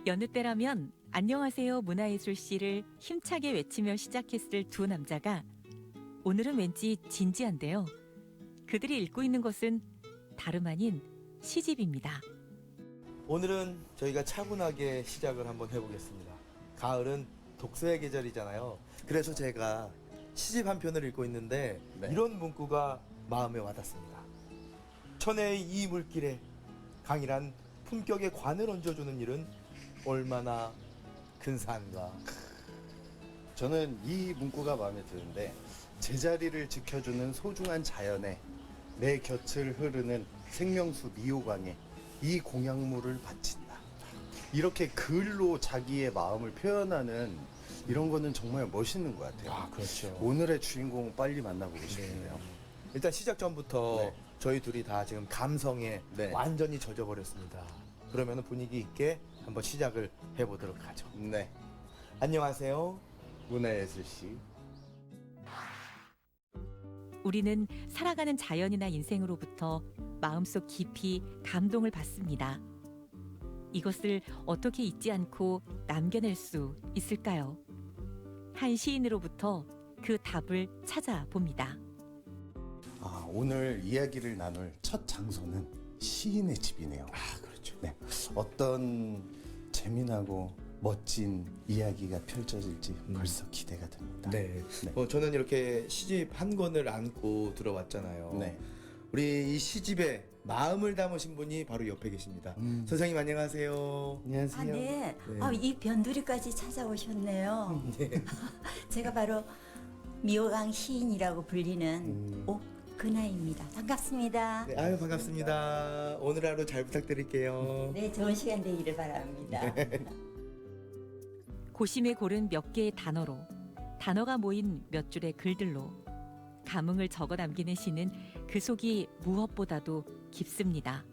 여느 때라면 안녕하세요 문화예술씨를 힘차게 외치며 시작했을 두 남자가 오늘은 왠지 진지한데요. 그들이 읽고 있는 것은 다름 아닌 시집입니다. 오늘은 저희가 차분하게 시작을 한번 해보겠습니다. 가을은 독서의 계절이잖아요. 그래서 제가 시집 한 편을 읽고 있는데 이런 문구가 마음에 와닿습니다. 천혜의 이 물길에 강이란 품격에 관을 얹어주는 일은 얼마나 근사한가. 저는 이 문구가 마음에 드는데, 제자리를 지켜주는 소중한 자연에 내 곁을 흐르는 생명수 미호강에 이 공약물을 바친다. 이렇게 글로 자기의 마음을 표현하는 이런 거는 정말 멋있는 것 같아요. 그렇죠. 오늘의 주인공 빨리 만나보고 싶네요. 일단 시작 전부터 네. 저희 둘이 다 지금 감성에 네. 완전히 젖어버렸습니다. 그러면 분위기 있게 한번 시작을 해보도록 하죠. 네, 안녕하세요. 문화예술씨. 우리는 살아가는 자연이나 인생으로부터 마음속 깊이 감동을 받습니다. 이것을 어떻게 잊지 않고 남겨낼 수 있을까요? 한 시인으로부터 그 답을 찾아봅니다. 오늘 이야기를 나눌 첫 장소는 시인의 집이네요. 그렇죠. 네, 어떤 재미나고 멋진 이야기가 펼쳐질지 벌써 기대가 됩니다. 네. 네. 저는 이렇게 시집 한 권을 안고 들어왔잖아요. 네. 우리 이 시집에 마음을 담으신 분이 바로 옆에 계십니다. 선생님 안녕하세요. 안녕하세요. 아, 네. 네. 이 변두리까지 찾아오셨네요. 네. 제가 바로 미호강 시인이라고 불리는 옥근아입니다. 반갑습니다. 네, 아유 반갑습니다. 오늘 하루 잘 부탁드릴게요. 네, 좋은 시간 되기를 바랍니다. 고심에 고른 몇 개의 단어로, 단어가 모인 몇 줄의 글들로 감흥을 적어 남기는 시는 그 속이 무엇보다도 깊습니다.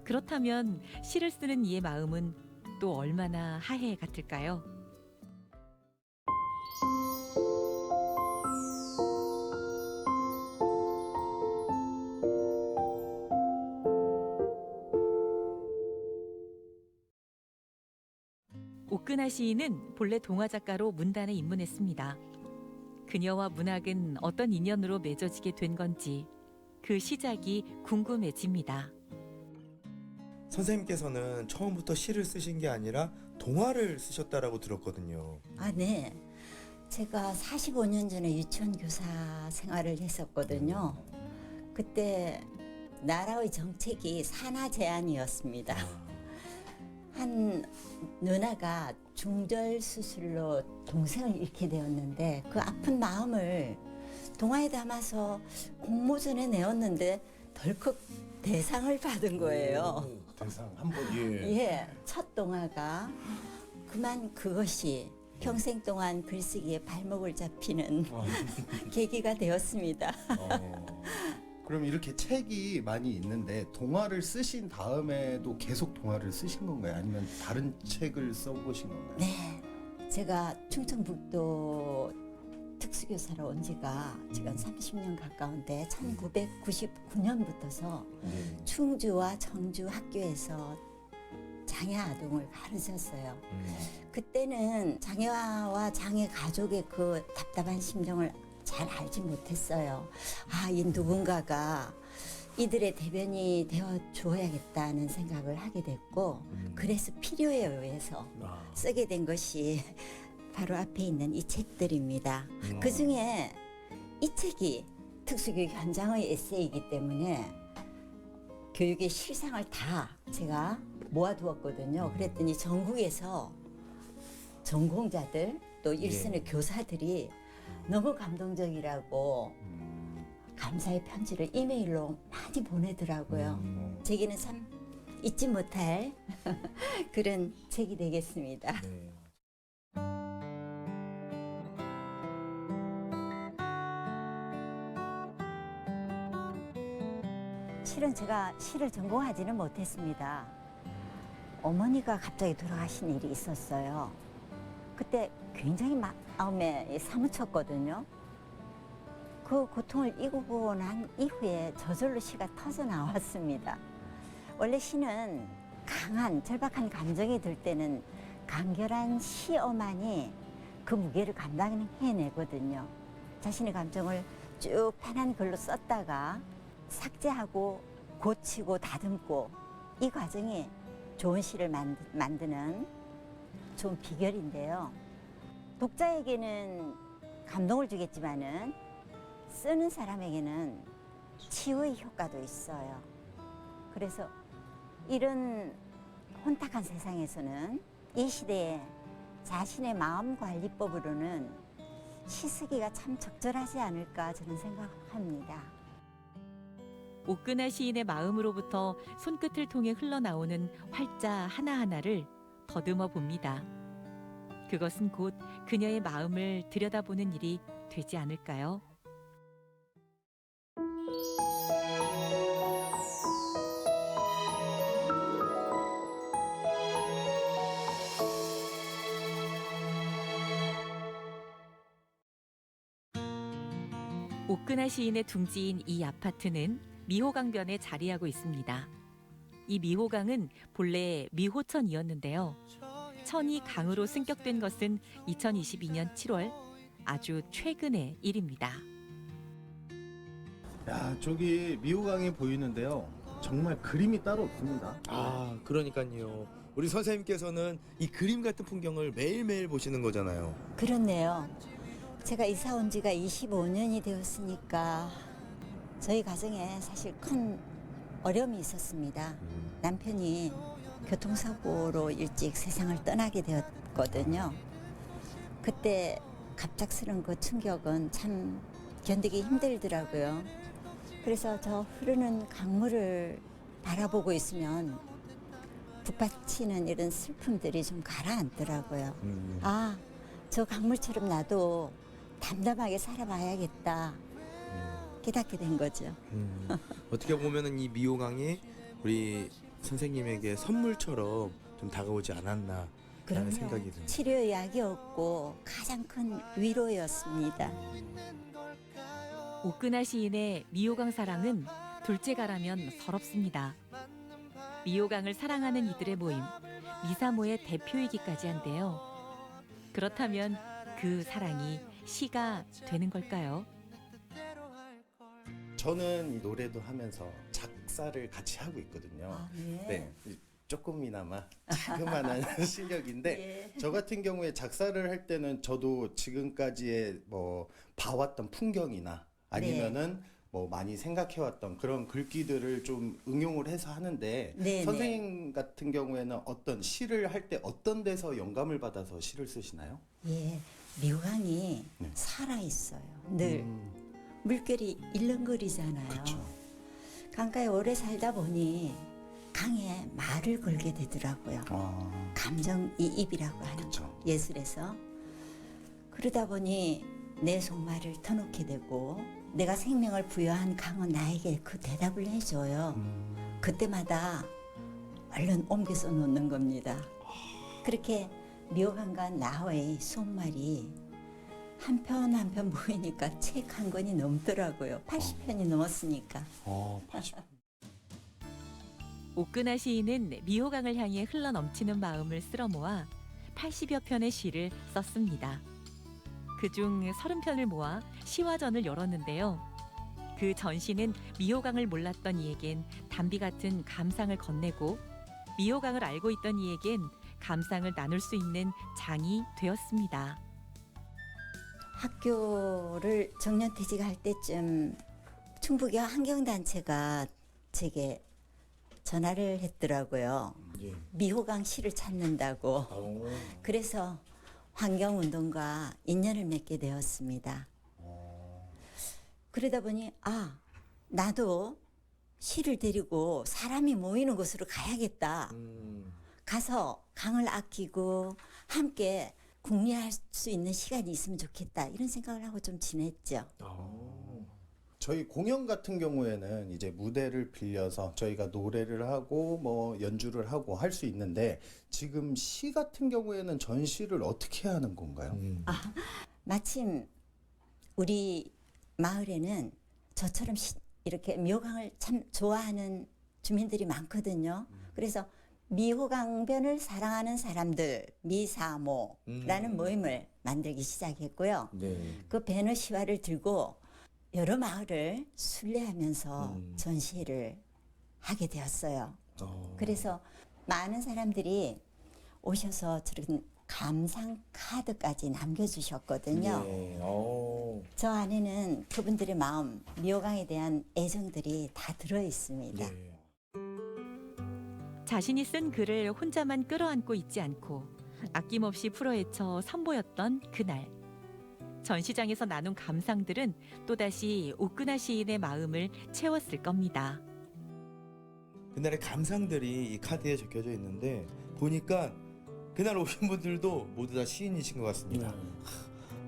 그렇다면 시를 쓰는 이의 마음은 또 얼마나 하해 같을까요? 옥근아 시인은 본래 동화작가로 문단에 입문했습니다. 그녀와 문학은 어떤 인연으로 맺어지게 된 건지 그 시작이 궁금해집니다. 선생님께서는 처음부터 시를 쓰신 게 아니라 동화를 쓰셨다라고 들었거든요. 아, 네. 제가 45년 전에 유치원 교사 생활을 했었거든요. 그때 나라의 정책이 산하 제한이었습니다. 한 누나가 중절 수술로 동생을 잃게 되었는데 그 아픈 마음을 동화에 담아서 공모전에 내었는데 덜컥 대상을 받은 거예요. 대상 한 번. 예, 첫 동화가 그만 그것이 평생 동안 글쓰기에 발목을 잡히는 계기가 되었습니다. 그럼 이렇게 책이 많이 있는데 동화를 쓰신 다음에도 계속 동화를 쓰신 건가요? 아니면 다른 책을 써보신 건가요? 네, 제가 충청북도 특수교사로 온 지가 지금 30년 가까운데 1999년부터서 충주와 청주 학교에서 장애 아동을 가르쳤어요. 그때는 장애와 장애 가족의 그 답답한 심정을 잘 알지 못했어요. 이 누군가가 이들의 대변이 되어 줘야겠다는 생각을 하게 됐고, 그래서 필요에 의해서 쓰게 된 것이 바로 앞에 있는 이 책들입니다. 그 중에 이 책이 특수교육 현장의 에세이이기 때문에 교육의 실상을 다 제가 모아두었거든요. 그랬더니 전국에서 전공자들 또 일선의 교사들이 너무 감동적이라고 감사의 편지를 이메일로 많이 보내더라고요. 제게는 참 잊지 못할 그런 책이 되겠습니다. 실은 제가 시를 전공하지는 못했습니다. 어머니가 갑자기 돌아가신 일이 있었어요. 그때 굉장히 마음에 사무쳤거든요. 그 고통을 이기고 난 이후에 저절로 시가 터져 나왔습니다. 원래 시는 강한 절박한 감정이 들 때는 간결한 시어만이 그 무게를 감당해내거든요. 자신의 감정을 쭉 편한 글로 썼다가 삭제하고 고치고 다듬고 이 과정이 좋은 시를 만드는 좋은 비결인데요. 독자에게는 감동을 주겠지만은 쓰는 사람에게는 치유의 효과도 있어요. 그래서 이런 혼탁한 세상에서는 이 시대에 자신의 마음 관리법으로는 시 쓰기가 참 적절하지 않을까 저는 생각합니다. 옥근아 시인의 마음으로부터 손끝을 통해 흘러나오는 활자 하나하나를 더듬어 봅니다. 그것은 곧 그녀의 마음을 들여다보는 일이 되지 않을까요? 옥근아 시인의 둥지인 이 아파트는 미호강변에 자리하고 있습니다. 이 미호강은 본래 미호천이었는데요. 천이 강으로 승격된 것은 2022년 7월, 아주 최근의 일입니다. 야, 저기 미호강이 보이는데요. 정말 그림이 따로 없습니다. 아, 그러니까요. 우리 선생님께서는 이 그림 같은 풍경을 매일매일 보시는 거잖아요. 그렇네요. 제가 이사 온 지가 25년이 되었으니까 저희 가정에 사실 큰 어려움이 있었습니다. 남편이 교통사고로 일찍 세상을 떠나게 되었거든요. 그때 갑작스런 그 충격은 참 견디기 힘들더라고요. 그래서 저 흐르는 강물을 바라보고 있으면 북받치는 이런 슬픔들이 좀 가라앉더라고요. 아, 저 강물처럼 나도 담담하게 살아봐야겠다 깨닫게 된 거죠. 어떻게 보면은 이 미호강이 우리 선생님에게 선물처럼 좀 다가오지 않았나 라는 생각이 듭니다. 치료의 약이었고 가장 큰 위로였습니다. 옥근아 시인의 미호강 사랑은 둘째가라면 서럽습니다. 미호강을 사랑하는 이들의 모임, 미사모의 대표이기까지 한데요. 그렇다면 그 사랑이 시가 되는 걸까요? 저는 이 노래도 하면서 작사를 같이 하고 있거든요. 네. 조금이나마 자그마한 실력인데 저 같은 경우에 작사를 할 때는 저도 지금까지의 뭐 봐왔던 풍경이나 아니면은 뭐 많이 생각해왔던 그런 글귀들을 좀 응용을 해서 하는데 네, 선생님 같은 경우에는 어떤 시를 할 때 어떤 데서 영감을 받아서 시를 쓰시나요? 예, 미호강이 네. 살아있어요. 늘 물결이 일렁거리잖아요. 그렇죠. 강가에 오래 살다 보니 강에 말을 걸게 되더라고요. 감정이입이라고 하는 그렇죠. 예술에서. 그러다 보니 내 속말을 터놓게 되고 내가 생명을 부여한 강은 나에게 그 대답을 해줘요. 그때마다 얼른 옮겨서 놓는 겁니다. 그렇게 미호강과 나의 속말이 한 편 한 편 모이니까 책 한 권이 넘더라고요. 80편이 넘었으니까. 80. 옥근아 시인은 미호강을 향해 흘러넘치는 마음을 쓸어 모아 80여 편의 시를 썼습니다. 그중 30편을 모아 시화전을 열었는데요. 그 전시는 미호강을 몰랐던 이에겐 단비 같은 감상을 건네고 미호강을 알고 있던 이에겐 감상을 나눌 수 있는 장이 되었습니다. 학교를 정년퇴직할 때쯤 충북의 환경단체가 제게 전화를 했더라고요. 예. 미호강 시를 찾는다고. 그래서 환경운동과 인연을 맺게 되었습니다. 그러다 보니 나도 시를 데리고 사람이 모이는 곳으로 가야겠다. 가서 강을 아끼고 함께 궁리할 수 있는 시간이 있으면 좋겠다. 이런 생각을 하고 좀 지냈죠. 저희 공연 같은 경우에는 이제 무대를 빌려서 저희가 노래를 하고 뭐 연주를 하고 할 수 있는데 지금 시 같은 경우에는 전시를 어떻게 하는 건가요? 마침 우리 마을에는 저처럼 이렇게 미호강을 참 좋아하는 주민들이 많거든요. 그래서 미호강변을 사랑하는 사람들 미사모라는 모임을 만들기 시작했고요. 네. 그 배너 시화를 들고 여러 마을을 순례하면서 전시회를 하게 되었어요. 그래서 많은 사람들이 오셔서 저런 감상 카드까지 남겨주셨거든요. 네. 저 안에는 그분들의 마음, 미호강에 대한 애정들이 다 들어 있습니다. 네. 자신이 쓴 글을 혼자만 끌어안고 있지 않고 아낌없이 풀어헤쳐 선보였던 그날. 전시장에서 나눈 감상들은 또다시 오끄나 시인의 마음을 채웠을 겁니다. 그날의 감상들이 이 카드에 적혀져 있는데 보니까 그날 오신 분들도 모두 다 시인이신 것 같습니다.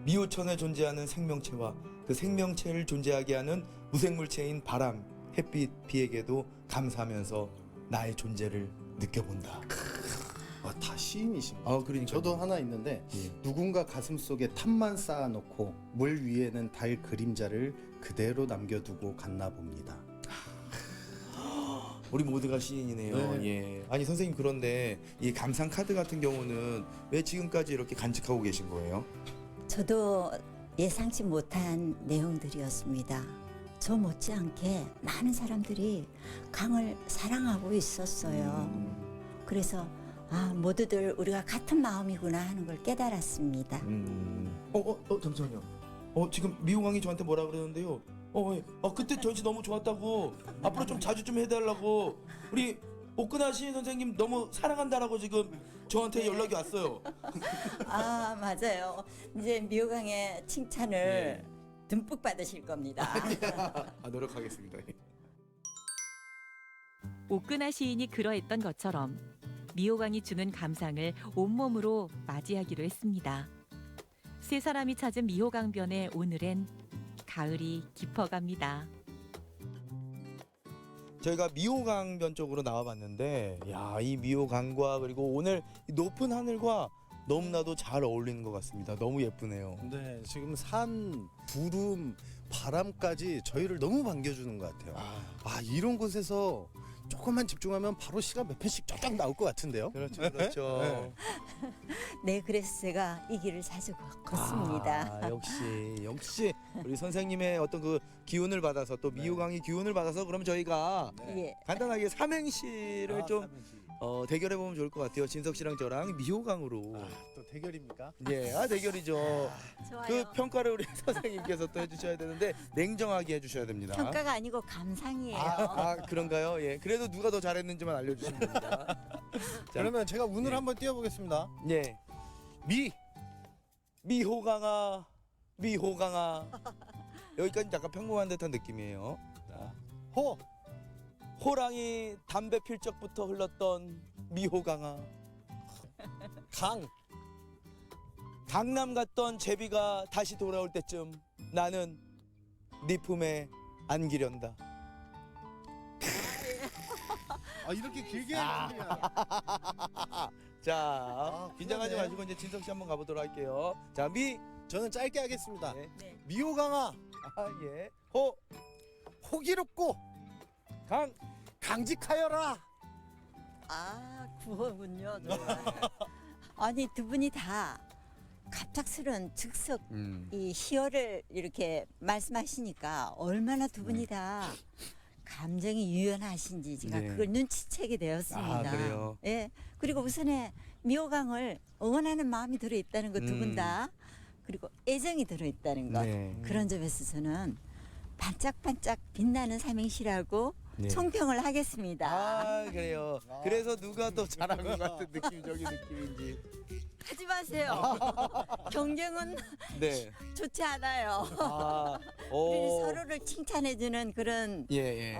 미호천에 존재하는 생명체와 그 생명체를 존재하게 하는 무생물체인 바람, 햇빛, 비에게도 감사하면서 나의 존재를 느껴본다. 다 시인이십니다. 그러니까 저도 하나 있는데 누군가 가슴 속에 탑만 쌓아놓고 물 위에는 달 그림자를 그대로 남겨두고 갔나 봅니다. 우리 모두가 시인이네요. 네. 예. 아니 선생님 그런데 이 감상 카드 같은 경우는 왜 지금까지 이렇게 간직하고 계신 거예요? 저도 예상치 못한 내용들이었습니다. 저 못지않게 많은 사람들이 강을 사랑하고 있었어요. 그래서 모두들 우리가 같은 마음이구나 하는 걸 깨달았습니다. 잠시만요. 지금 미호강이 저한테 뭐라 그러는데요? 그때 전시 너무 좋았다고 앞으로 좀 자주 좀 해달라고 우리 오끄나 시인 선생님 너무 사랑한다라고 지금 저한테 연락이 왔어요. 맞아요. 이제 미호강의 칭찬을 듬뿍 받으실 겁니다. 노력하겠습니다. 오끄나 시인이 그러했던 것처럼 미호강이 주는 감상을 온몸으로 맞이하기로 했습니다. 세 사람이 찾은 미호강변의 오늘엔 가을이 깊어갑니다. 저희가 미호강변 쪽으로 나와봤는데 이 미호강과 그리고 오늘 이 높은 하늘과 너무나도 잘 어울리는 것 같습니다. 너무 예쁘네요. 네, 지금 산, 구름, 바람까지 저희를 너무 반겨주는 것 같아요. 이런 곳에서 조금만 집중하면 바로 시가 몇 편씩 쫙쫙 나올 것 같은데요. 그렇죠. 네, 그래서 제가 이 길을 자주 걷습니다. 역시 우리 선생님의 어떤 그 기운을 받아서 또 미호강이 기운을 받아서 그럼 저희가 예. 간단하게 삼행시를 좀 대결해 보면 좋을 것 같아요. 진석 씨랑 저랑 미호강으로. 또 대결입니까? 대결이죠. 좋아요. 그 평가를 우리 선생님께서 또 해주셔야 되는데 냉정하게 해주셔야 됩니다. 평가가 아니고 감상이에요. 그런가요? 예. 그래도 누가 더 잘했는지만 알려주시면 됩니다. 그러면 제가 운을 네. 한번 띄워보겠습니다. 예. 미호강아. 여기까지 약간 평범한 듯한 느낌이에요. 호! 호랑이 담배 필 적부터 흘렀던 미호강아. 강남 갔던 제비가 다시 돌아올 때쯤 나는 네 품에 안기련다. 이렇게 길게 해주시면 자, 긴장하지 그러네. 마시고 이제 진석 씨 한번 가보도록 할게요. 자, 저는 짧게 하겠습니다. 네. 네. 미호강아, 예. 호기롭고 강직하여라. 구호군요. 정말. 아니, 두 분이 다 갑작스런 즉석 이 희열을 이렇게 말씀하시니까 얼마나 두 분이 다 감정이 유연하신지 제가 네. 그걸 눈치채게 되었습니다. 그래요? 예. 그리고 우선에 미호강을 응원하는 마음이 들어 있다는 것 두 분 다. 그리고 애정이 들어 있다는 것. 네. 그런 점에서 저는 반짝반짝 빛나는 삼행시라고 네. 총평을 하겠습니다. 그래요. 그래서 누가 더 잘한 것 같은 느낌인지. 하지 마세요. 경쟁은 네. 좋지 않아요. 오. 우리 서로를 칭찬해주는 그런 예.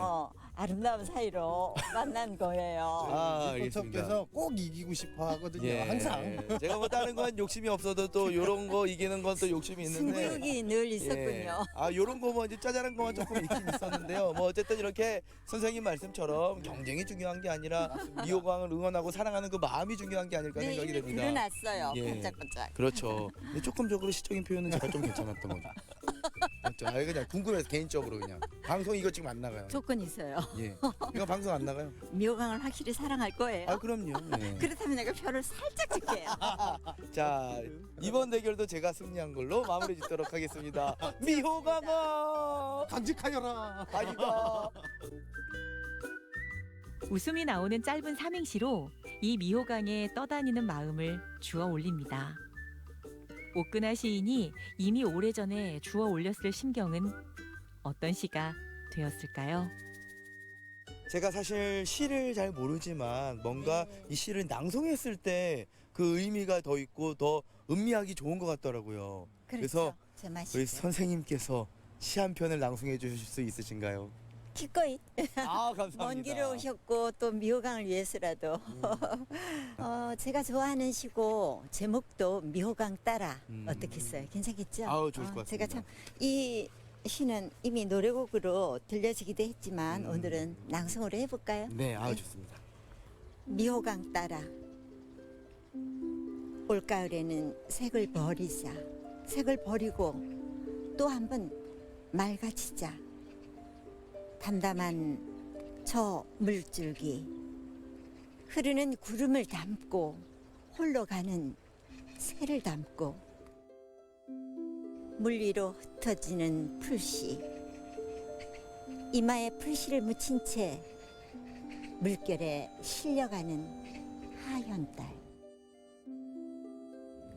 아름다운 사이로 만난 거예요. 알겠습니다. 리포터께서 꼭 이기고 싶어 하거든요. 예. 항상. 제가 뭐 다른 건 욕심이 없어도 또 요런 거 이기는 건 또 욕심이 있는데. 승부욕이 늘 있었군요. 요런 거 뭐 이제 짜잘한 거만 조금 있긴 있었는데요. 뭐 어쨌든 이렇게 선생님 말씀처럼 경쟁이 중요한 게 아니라 미호강을 응원하고 사랑하는 그 마음이 중요한 게 아닐까 네, 생각이 이미 됩니다. 드러났어요. 예. 반짝반짝. 그렇죠. 근데 조금적으로 시적인 표현은 제가 좀 괜찮았던 거죠. 맞죠? 그냥 궁금해서 개인적으로 그냥 방송 이거 지금 안 나가요. 조건 있어요. 예, 이거 방송 안 나가요? 미호강을 확실히 사랑할 거예요. 아 그럼요. 예. 그렇다면 내가 표를 살짝 줄게요. 자 이번 대결도 제가 승리한 걸로 마무리 짓도록 하겠습니다. 미호강아 간직하여라. 아니다. 웃음이 나오는 짧은 삼행시로 이 미호강에 떠다니는 마음을 주워 올립니다. 오끈하 시인이 이미 오래전에 주워 올렸을 심경은 어떤 시가 되었을까요? 제가 사실 시를 잘 모르지만 뭔가 이 시를 낭송했을 때 그 의미가 더 있고 더 음미하기 좋은 것 같더라고요. 그래서 제 우리 맛이죠. 선생님께서 시 한 편을 낭송해 주실 수 있으신가요? 기꺼이 아 감사합니다. 먼 길을 오셨고 또 미호강을 위해서라도 제가 좋아하는 시고 제목도 미호강 따라 어떻겠어요? 괜찮겠죠? 아우, 좋을 것 제가 같습니다. 참 이 시는 이미 노래곡으로 들려지기도 했지만 오늘은 낭송으로 해볼까요? 네, 아우 좋습니다. 미호강 따라 올가을에는 색을 버리자 색을 버리고 또 한번 맑아지자 담담한 저 물줄기 흐르는 구름을 담고 홀로 가는 새를 담고 물 위로 흩어지는 풀씨 이마에 풀씨를 묻힌 채 물결에 실려가는 하얀 딸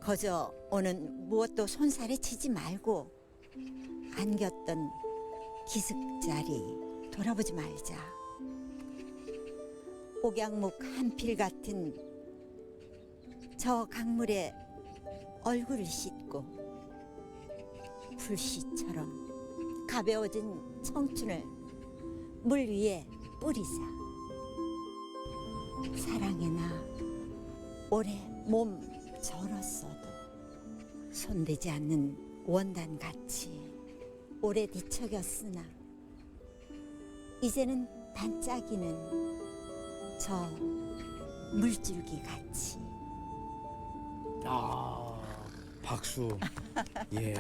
거저 오는 무엇도 손살에 치지 말고 안겼던 기슭자리 돌아보지 말자 옥양목 한필 같은 저 강물에 얼굴을 씻고 불씨처럼 가벼워진 청춘을 물 위에 뿌리자 사랑해나 오래 몸 절었어도 손대지 않는 원단같이 오래 뒤척였으나 이제는 반짝이는 저 물줄기 같이 아 박수. 예.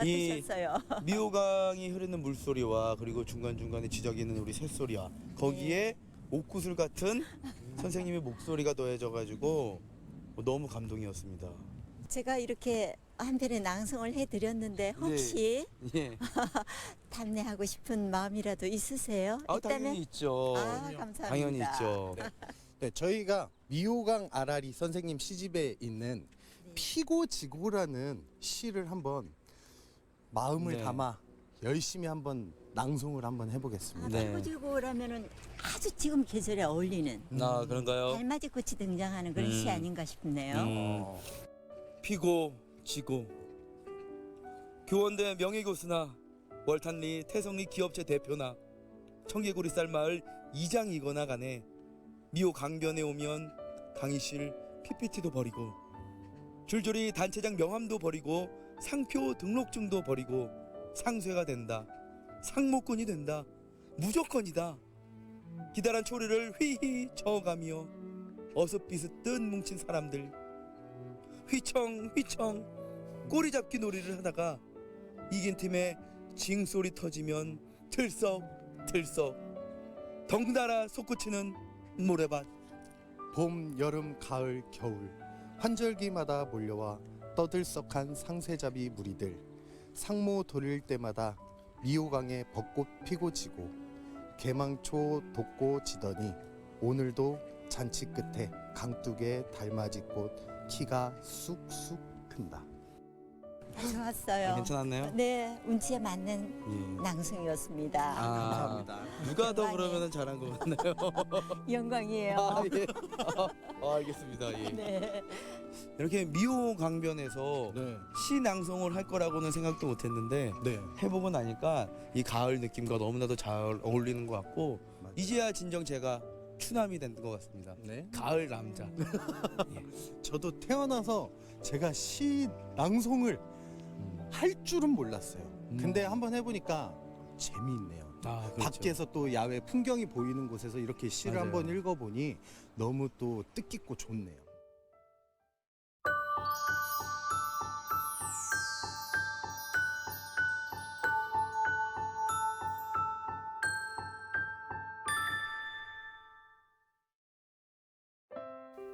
이 어떠셨어요? 미호강이 흐르는 물소리와 그리고 중간중간에 지저귀는 우리 새소리와 거기에 옥구슬 같은 선생님의 목소리가 더해져가지고 너무 감동이었습니다. 제가 이렇게 한편의 낭송을 해드렸는데 혹시 예. 답례하고 싶은 마음이라도 있으세요? 아 있다면 당연히 있죠. 감사합니다. 당연히 있죠. 네, 저희가 미호강 아라리 선생님 시집에 있는 피고지고라는 시를 한번 마음을 네. 담아 열심히 한번 낭송을 한번 해보겠습니다. 네. 피고지고라면은 아주 지금 계절에 어울리는 아 그런가요? 달맞이 꽃이 등장하는 그런 시 아닌가 싶네요. 피고 지고 교원대 명예교수나 월탄리 태성리 기업체 대표나 청개구리 쌀마을 이장이거나 간에 미호 강변에 오면 강의실 PPT도 버리고 줄줄이 단체장 명함도 버리고 상표 등록증도 버리고 상쇄가 된다. 상목권이 된다. 무조건이다. 기다란 초리를 휘휘 저어가며 어슷비슷 뭉친 사람들 휘청휘청 꼬리잡기 놀이를 하다가 이긴 팀의 징소리 터지면 들썩들썩 덩달아 솟구치는 모래밭 봄, 여름, 가을, 겨울 환절기마다 몰려와 떠들썩한 상세잡이 무리들 상모 돌릴 때마다 미호강에 벚꽃 피고 지고 개망초 돋고 지더니 오늘도 잔치 끝에 강둑에 달맞이꽃 키가 쑥쑥 큰다. 좋았어요. 괜찮았나요? 네, 운치에 맞는 예. 낭송이었습니다. 감사합니다. 누가 더 그러면 잘한 것 같나요? 영광이에요. 아, 예. 알겠습니다. 예. 네. 이렇게 미호 강변에서 네, 시 낭송을 할 거라고는 생각도 못했는데 네. 해보고 나니까 이 가을 느낌과 너무나도 잘 어울리는 것 같고 이제야 진정 제가 추남이 된 것 같습니다. 네. 가을 남자. 저도 태어나서 제가 시 낭송을 할 줄은 몰랐어요. 근데 한번 해보니까 재미있네요. 아, 그렇죠. 밖에서 또 야외 풍경이 보이는 곳에서 이렇게 시를 맞아요. 한번 읽어보니 너무 또 뜻깊고 좋네요.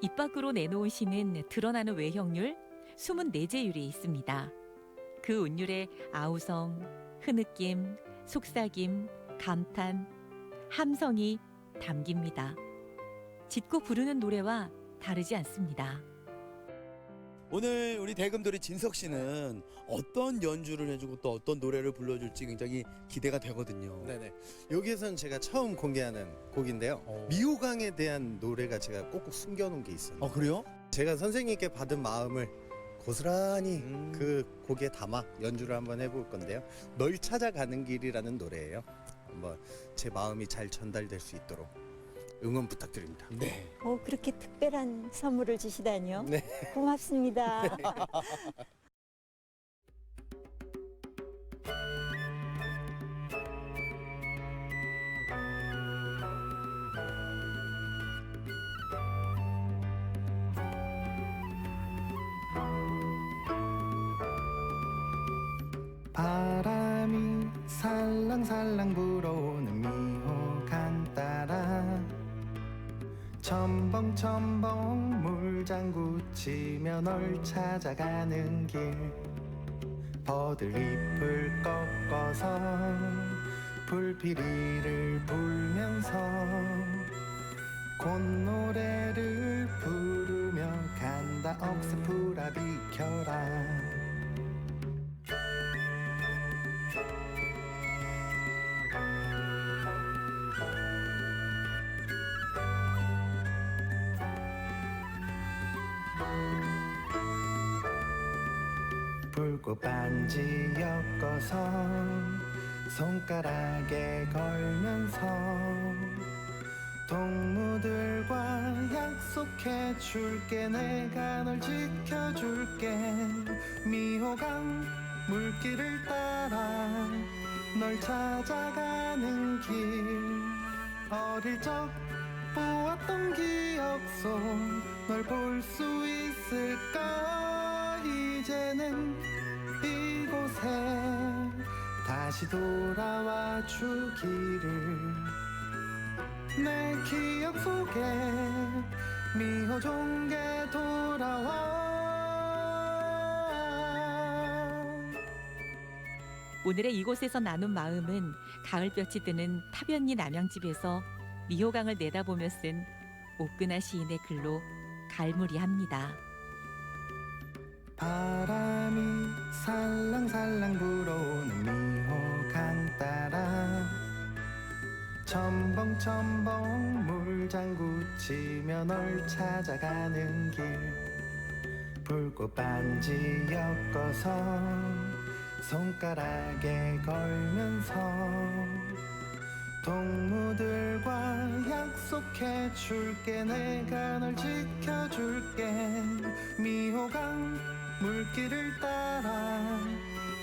입 밖으로 내놓은 시는 드러나는 외형률, 숨은 내재율이 있습니다. 그 운율에 아우성, 흐느낌, 속삭임, 감탄, 함성이 담깁니다. 짙고 부르는 노래와 다르지 않습니다. 오늘 우리 대금돌이 진석 씨는 어떤 연주를 해주고 또 어떤 노래를 불러줄지 굉장히 기대가 되거든요. 네네. 여기에서는 제가 처음 공개하는 곡인데요. 어. 미호강에 대한 노래가 제가 꼭꼭 숨겨놓은 게 있어요. 그래요? 제가 선생님께 받은 마음을 고스란히 음. 그 곡에 담아 연주를 한번 해볼 건데요. 널 찾아가는 길이라는 노래예요. 한번 제 마음이 잘 전달될 수 있도록 응원 부탁드립니다. 네. 그렇게 특별한 선물을 주시다니요. 네. 고맙습니다. 바람이 살랑살랑 불어오는 미호강 따라 첨벙첨벙 물장구 치며 널 찾아가는 길 버들잎을 꺾어서 불피리를 불면서 콧노래를 부르며 간다 억새풀아 비켜라 붉고 반지 엮어서 손가락에 걸면서 동무들과 약속해 줄게 내가 널 지켜줄게 미호강 물길을 따라 널 찾아가는 길 어릴 적 보았던 기억 속 널 볼 수 있을까 이제는 이곳에 다시 돌아와 주기를 내 기억 속에 미호종게 돌아와 오늘의 이곳에서 나눈 마음은 가을볕이 드는 타변리 남양집에서 미호강을 내다보며 쓴 옥근아 시인의 글로 갈무리합니다. 바람이 살랑살랑 불어오는 미호강 따라 첨벙첨벙 물장구 치며 널 찾아가는 길 붉고 반지 엮어서 손가락에 걸면서 동무들과 약속해 줄게 내가 널 지켜줄게 미호강 물길을 따라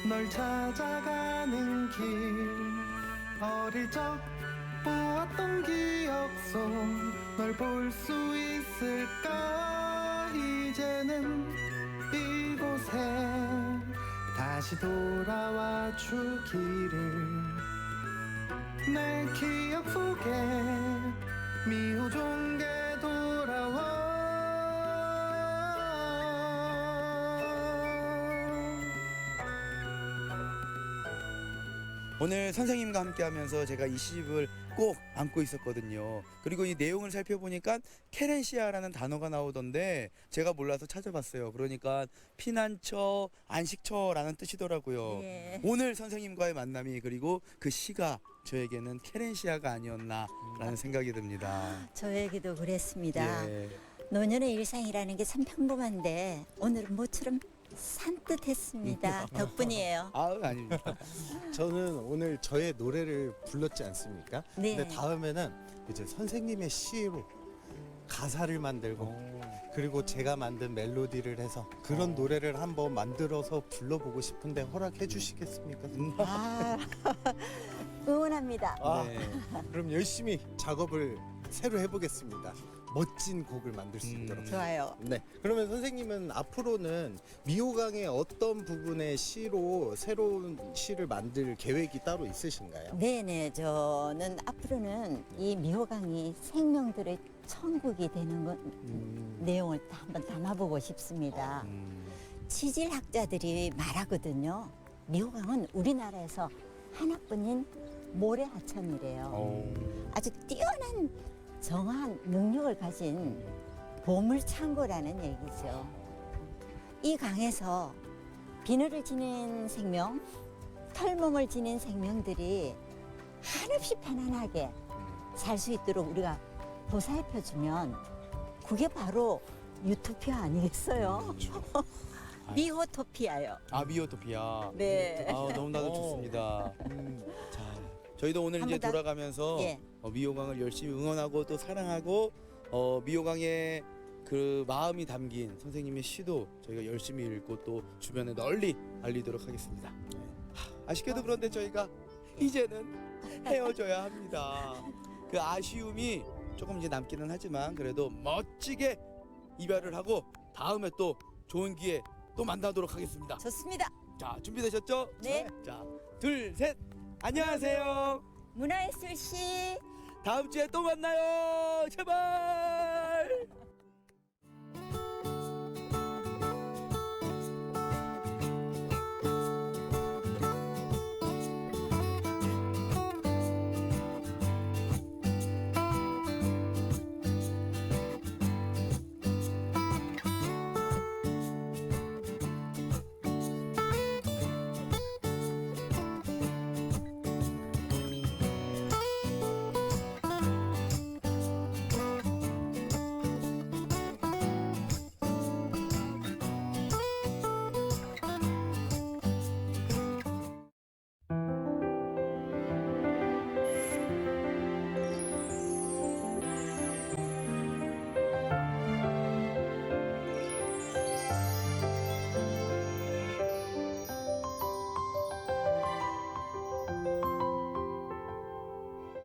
널 찾아가는 길 어릴 적 보았던 기억 속 널 볼 수 있을까 이제는 이곳에 다시 돌아와 주기를 내 기억 속에 미호종게 돌아와 오늘 선생님과 함께 하면서 제가 이 시집을 꼭 안고 있었거든요. 그리고 이 내용을 살펴보니까 케렌시아라는 단어가 나오던데 제가 몰라서 찾아봤어요. 그러니까 피난처, 안식처라는 뜻이더라고요. 예. 오늘 선생님과의 만남이 그리고 그 시가 저에게는 케렌시아가 아니었나라는 생각이 듭니다. 저에게도 그랬습니다. 예. 노년의 일상이라는 게 참 평범한데 오늘은 모처럼 산뜻했습니다. 덕분이에요. 아닙니다. 저는 오늘 저의 노래를 불렀지 않습니까? 네. 근데 다음에는 이제 선생님의 시로 가사를 만들고 그리고 제가 만든 멜로디를 해서 그런 노래를 한번 만들어서 불러보고 싶은데 허락해 주시겠습니까? 아, 응원합니다. 아, 네. 그럼 열심히 작업을 새로 해보겠습니다. 멋진 곡을 만들 수 있도록. 좋아요. 네. 그러면 선생님은 앞으로는 미호강의 어떤 부분의 시로 새로운 시를 만들 계획이 따로 있으신가요? 네네, 저는 앞으로는 이 미호강이 생명들의 천국이 되는 내용을 한번 담아보고 싶습니다. 지질학자들이 말하거든요. 미호강은 우리나라에서 하나뿐인 모래하천이래요. 아주 뛰어난 정한 능력을 가진 보물창고라는 얘기죠. 이 강에서 비늘을 지닌 생명, 털몸을 지닌 생명들이 한없이 편안하게 살 수 있도록 우리가 보살펴주면 그게 바로 유토피아 아니겠어요? 미호토피아요. 아, 미오토피아. 네. 아, 너무나도 좋습니다. 자, 저희도 오늘 이제 한번 더- 돌아가면서 예. 미호강을 열심히 응원하고 또 사랑하고 미호강의 그 마음이 담긴 선생님의 시도 저희가 열심히 읽고 또 주변에 널리 알리도록 하겠습니다. 아쉽게도 그런데 저희가 이제는 헤어져야 합니다. 그 아쉬움이 조금 이제 남기는 하지만 그래도 멋지게 이별을 하고 다음에 또 좋은 기회 또 만나도록 하겠습니다. 좋습니다. 자, 준비되셨죠? 네. 자, 둘, 셋. 안녕하세요. 문화예술시 다음 주에 또 만나요. 제발.